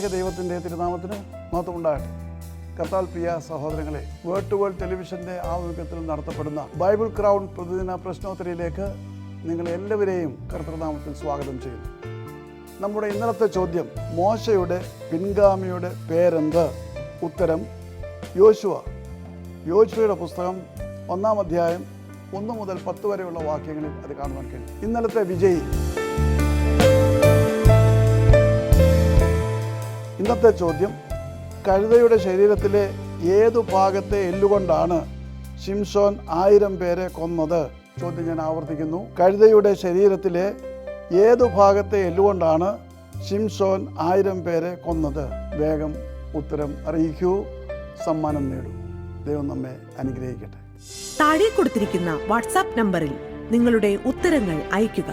ത്രിയേക ദൈവത്തിൻ്റെ തിരുനാമത്തിന് മഹത്വമുണ്ടാകട്ടെ. കർത്താൽ പ്രിയ സഹോദരങ്ങളെ, വേൾഡ് ടു വേൾഡ് ടെലിവിഷൻ്റെ ആഭിമുഖ്യത്തിൽ നടത്തപ്പെടുന്ന ബൈബിൾ ക്രൗൺ പ്രതിദിന പ്രശ്നോത്തരിയിലേക്ക് നിങ്ങളെല്ലാവരെയും കർത്തൃനാമത്തിൽ സ്വാഗതം ചെയ്യുന്നു. നമ്മുടെ ഇന്നലത്തെ ചോദ്യം, മോശയുടെ പിൻഗാമിയുടെ പേരെന്ത്? ഉത്തരം യോശുവ. യോശുവയുടെ പുസ്തകം 1-ാം അധ്യായം 1 മുതൽ 10 വരെയുള്ള വാക്യങ്ങളിൽ അത് കാണുവാൻ കഴിയും. ഇന്നലത്തെ വിജയി. ഇന്നത്തെ ചോദ്യം, കഴുതയുടെ ശരീരത്തിലെ ഏതു ഭാഗത്തെ എല്ലുകൊണ്ടാണ് ശിംശോൻ 1000 പേരെ കൊന്നത്? ചോദ്യം ഞാൻ ആവർത്തിക്കുന്നു. കഴുതയുടെ ശരീരത്തിലെ ഏതു ഭാഗത്തെ എല്ലുകൊണ്ടാണ് ശിംശോൻ 1000 പേരെ കൊന്നത്? വേഗം ഉത്തരം അറിയിക്കൂ, സമ്മാനം നേടൂ. ദൈവം നമ്മെ അനുഗ്രഹിക്കട്ടെ. താഴെ കൊടുത്തിരിക്കുന്ന വാട്സാപ്പ് നമ്പറിൽ നിങ്ങളുടെ ഉത്തരങ്ങൾ അയയ്ക്കുക.